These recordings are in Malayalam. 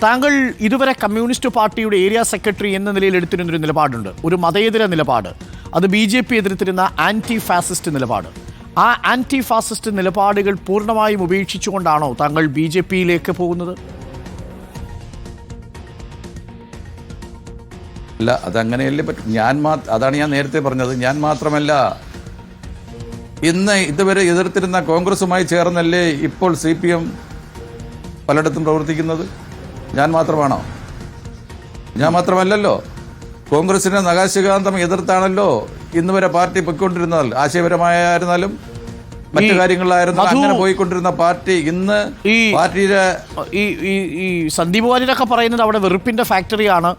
താങ്കൾ ഇതുവരെ കമ്മ്യൂണിസ്റ്റ് പാർട്ടിയുടെ ഏരിയ സെക്രട്ടറി എന്ന നിലയിൽ എടുത്തിരുന്നൊരു നിലപാടുണ്ട്, ഒരു മതേതര നിലപാട്. അത് BJP എതിർത്തിരുന്ന ആൻറ്റി ഫാസിസ്റ്റ് നിലപാട്. ആ ആൻറ്റി ഫാസിസ്റ്റ് നിലപാടുകൾ പൂർണ്ണമായും ഉപേക്ഷിച്ചുകൊണ്ടാണോ താങ്കൾ BJPയിലേക്ക് പോകുന്നത്? അല്ല, അതങ്ങനെയല്ലേ പറ്റും. അതാണ് ഞാൻ നേരത്തെ പറഞ്ഞത്. ഞാൻ മാത്രമല്ല, ഇന്ന് ഇതുവരെ എതിർത്തിരുന്ന കോൺഗ്രസുമായി ചേർന്നല്ലേ ഇപ്പോൾ CPM പലയിടത്തും പ്രവർത്തിക്കുന്നത്. ഞാൻ മാത്രമാണോ? ഞാൻ മാത്രമല്ലല്ലോ. കോൺഗ്രസിനെ നഖാശികാന്തം എതിർത്താണല്ലോ ഇന്ന് വരെ പാർട്ടി പൊയ്ക്കൊണ്ടിരുന്നത്. ആശയപരമായിരുന്നാലും മറ്റു കാര്യങ്ങളിലായിരുന്നാലും അങ്ങനെ പോയിക്കൊണ്ടിരുന്ന പാർട്ടി ഇന്ന് പാർട്ടിയുടെ ഈ സന്ദീപ് വാര്യരൊക്കെ പറയുന്നത് അവിടെ വെറുപ്പിന്റെ ഫാക്ടറിയാണ്,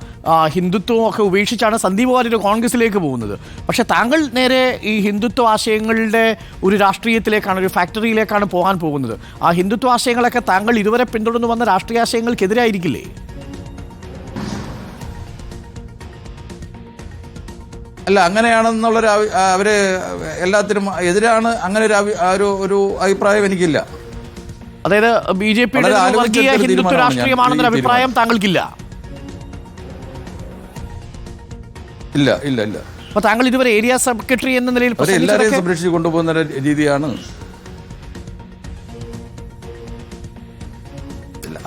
ഹിന്ദുത്വം ഒക്കെ ഉപേക്ഷിച്ചാണ് സന്ദീപ് വാര്യർ കോൺഗ്രസിലേക്ക് പോകുന്നത്. പക്ഷെ താങ്കൾ നേരെ ഈ ഹിന്ദുത്വ ആശയങ്ങളുടെ ഒരു രാഷ്ട്രീയത്തിലേക്കാണ്, ഒരു ഫാക്ടറിയിലേക്കാണ് പോകാൻ പോകുന്നത്. ആ ഹിന്ദുത്വ ആശയങ്ങളൊക്കെ താങ്കൾ ഇതുവരെ പിന്തുടർന്നു വന്ന രാഷ്ട്രീയ ആശയങ്ങൾക്കെതിരായിരിക്കില്ലേ? അല്ല, അങ്ങനെയാണെന്നുള്ളൊരു അവര് എല്ലാത്തിനും എതിരാണ്. അങ്ങനെ ഒരു അഭിപ്രായം എനിക്കില്ല. അതായത് BJPയുടെ വർഗീയ ഹിന്ദുത്വ രാഷ്ട്രീയമാണെന്നൊരു അഭിപ്രായം താങ്കൾക്കില്ല? ഇല്ല ഇല്ല ഇല്ല. അപ്പൊ താങ്കൾ ഇതുവരെ ഏരിയ സെക്രട്ടറി എന്ന നിലയിൽ എല്ലാവരെയും സംരക്ഷിച്ച് കൊണ്ടുപോകുന്ന രീതിയാണ്.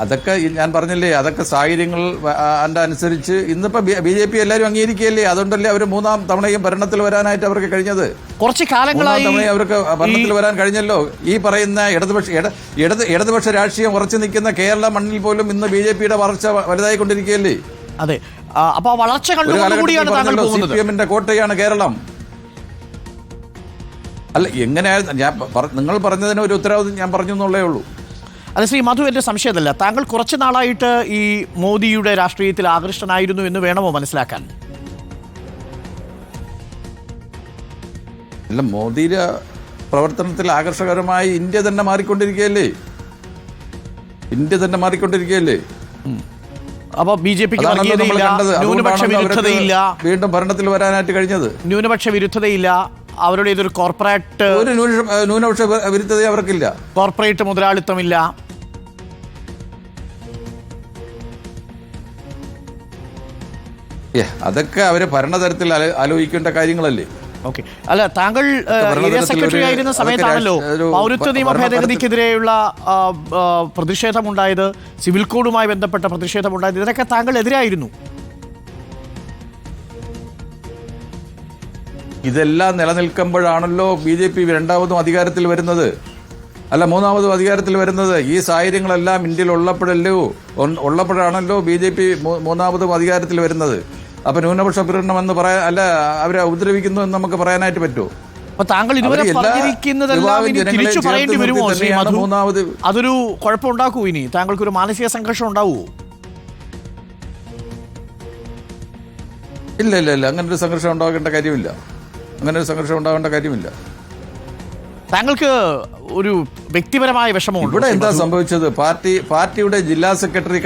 അതൊക്കെ ഞാൻ പറഞ്ഞില്ലേ, അതൊക്കെ സാഹചര്യങ്ങൾ അനുസരിച്ച് ഇന്നിപ്പോ BJP എല്ലാവരും അംഗീകരിക്കുകയല്ലേ. അതുകൊണ്ടല്ലേ അവർ 3ാം തവണയും ഭരണത്തിൽ വരാനായിട്ട് അവർക്ക് കഴിഞ്ഞത്. കുറച്ച് കാലങ്ങളായി അവർക്ക് ഭരണത്തിൽ വരാൻ കഴിഞ്ഞല്ലോ. ഈ പറയുന്ന ഇടതുപക്ഷ രാഷ്ട്രീയം ഉറച്ചു നിൽക്കുന്ന കേരള മണ്ണിൽ പോലും ഇന്ന് BJPയുടെ വളർച്ച വലുതായിക്കൊണ്ടിരിക്കുകയല്ലേ. അതെ, അപ്പൊ വളർച്ച കണ്ടുകൂടിയാണ് താങ്കൾ പോകുന്നത്. CPMന്റെ കോട്ടയാണ് കേരളം. അല്ല, എങ്ങനെയായിരുന്നു നിങ്ങൾ പറഞ്ഞതിന് ഒരു ഉത്തരവാദിത്വം ഞാൻ പറഞ്ഞു എന്നുള്ളേ ഉള്ളൂ. അതെ ശ്രീ മധു, എൻ്റെ സംശയമല്ല. താങ്കൾ കുറച്ച് നാളായിട്ട് ഈ മോദിയുടെ രാഷ്ട്രീയത്തിൽ ആകൃഷ്ടനായിരുന്നു എന്ന് വേണമോ മനസ്സിലാക്കാൻ? അല്ല, മോദിയുടെ പ്രവർത്തനത്തിൽ ആകർഷകരമായി ഇന്ത്യ തന്നെ മാറിക്കൊണ്ടിരിക്കുകയല്ലേ. അപ്പൊ BJPക്ക് ന്യൂനപക്ഷ വിരുദ്ധതയില്ല, വീണ്ടും ഭരണത്തിൽ വരാനായിട്ട് കഴിഞ്ഞത്. ന്യൂനപക്ഷ വിരുദ്ധതയില്ല, അവരുടെ ഇതൊരു കോർപ്പറേറ്റ് ഒരു ന്യൂനപക്ഷ വിരുദ്ധത അവർക്കില്ല, കോർപ്പറേറ്റ് മുതലാളിത്തമില്ല. അതൊക്കെ അവര് ഭരണതലത്തിൽ ആലോചിക്കേണ്ട കാര്യങ്ങളല്ലേ. ഓക്കെ, അല്ല, താങ്കൾ ഏരിയ സെക്രട്ടറി ആയിരുന്ന സമയത്താണല്ലോ പൗരത്വ നിയമ ഭേദഗതിക്കെതിരെയുള്ള പ്രതിഷേധമുണ്ടായത്, സിവിൽ കോഡുമായി ബന്ധപ്പെട്ട പ്രതിഷേധമുണ്ടായത്. ഇതിനൊക്കെ താങ്കൾ എതിരായിരുന്നു. ഇതെല്ലാം നിലനിൽക്കുമ്പോഴാണല്ലോ BJP രണ്ടാമതും അധികാരത്തിൽ വരുന്നത്, അല്ല 3ാമതും അധികാരത്തിൽ വരുന്നത്. ഈ സാഹചര്യങ്ങളെല്ലാം ഇന്ത്യയിൽ ഉള്ളപ്പോഴാണല്ലോ BJP 3ാമതും അധികാരത്തിൽ വരുന്നത്. അപ്പൊ ന്യൂനപക്ഷ പീഡനം എന്ന് പറയാൻ, അല്ല അവരെ ഉപദ്രവിക്കുന്നു എന്ന് നമുക്ക് പറയാനായിട്ട് പറ്റുമോ? അപ്പൊ താങ്കൾ ഇതുവരെ പറഞ്ഞിരിക്കുന്നതെല്ലാം തിരിച്ചു പറയേണ്ടി വരുമോ ശ്രീ മധു? അതൊരു കുഴപ്പമുണ്ടാക്കൂ? ഇനി താങ്കൾക്കൊരു മാനസിക സംഘർഷം ഉണ്ടാവുമോ? ഇല്ല ഇല്ല ഇല്ല, അങ്ങനെ ഒരു സംഘർഷം ഉണ്ടാകേണ്ട കാര്യമില്ല. താങ്കൾക്ക് ഒരു വ്യക്തിപരമായ വിഷമമുണ്ട്. ഇവിടെ എന്താ സംഭവിച്ചത്? പാർട്ടിയുടെ ജില്ലാ സെക്രട്ടറി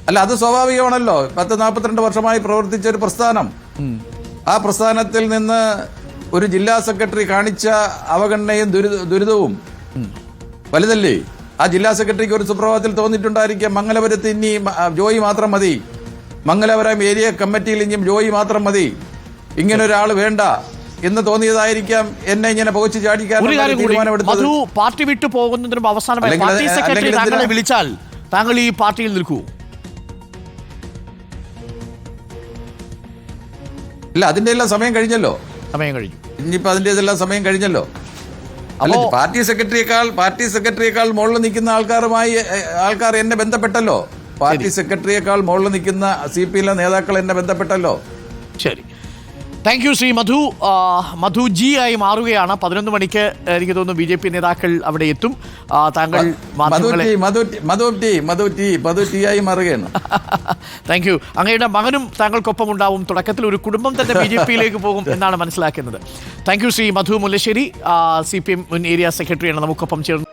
അല്ല, അത് സ്വാഭാവികമാണല്ലോ. 42 വർഷമായി പ്രവർത്തിച്ച ഒരു പ്രസ്ഥാനം, ആ പ്രസ്ഥാനത്തിൽ നിന്ന് ഒരു ജില്ലാ സെക്രട്ടറി കാണിച്ച അവഗണനയും ദുരിതവും വലുതല്ലേ. ആ ജില്ലാ സെക്രട്ടറിക്ക് ഒരു സുപ്രഭാതത്തിൽ തോന്നിയിട്ടുണ്ടായിരിക്കാം, മംഗലപുരത്ത് ഇനി ജോയി മാത്രം മതി, മംഗലപുരം ഏരിയ കമ്മിറ്റിയിൽ ഇനിയും ജോയി മാത്രം മതി, ഇങ്ങനെ ഒരാൾ വേണ്ട എന്ന് തോന്നിയതായിരിക്കാം എന്നെ ഇങ്ങനെ പുകച്ചു ചാടിക്കാൻ തീരുമാനമെടുത്തത്. പാർട്ടി വിട്ടു പോകുന്നതിനും അവസാനമായി പാർട്ടി സെക്രട്ടറി താങ്കളെ വിളിച്ചാൽ താങ്കൾ ഈ പാർട്ടിയിൽ നിൽക്കൂ? ഇല്ല, അതിന്റെ എല്ലാം സമയം കഴിഞ്ഞു. ഇനിയിപ്പോ അതിന്റേതെല്ലാം സമയം കഴിഞ്ഞല്ലോ. അല്ല, പാർട്ടി സെക്രട്ടറിയേക്കാൾ മുകളിൽ നിൽക്കുന്ന ആൾക്കാർ എന്നെ ബന്ധപ്പെട്ടല്ലോ. പാർട്ടി സെക്രട്ടറിയേക്കാൾ മുകളിൽ നിൽക്കുന്ന CPM നേതാക്കൾ എന്നെ ബന്ധപ്പെട്ടല്ലോ. ശരി, താങ്ക് യു ശ്രീ മധു. മധുജി ആയി മാറുകയാണ്. 11 മണിക്ക് എനിക്ക് തോന്നുന്നു BJP നേതാക്കൾ അവിടെ എത്തും. താങ്കൾ മധുട്ടിയായി മാറുകയാണ്. Thank you. അങ്ങയുടെ മകനും താങ്കൾക്കൊപ്പം ഉണ്ടാവും. തുടക്കത്തിൽ ഒരു കുടുംബം തന്നെ BJPയിലേക്ക് പോകും എന്നാണ് മനസ്സിലാക്കുന്നത്. Thank you Shri Madhu Mullassery, CPM മുൻ ഏരിയ സെക്രട്ടറിയാണ് നമുക്കൊപ്പം ചേർന്നത്.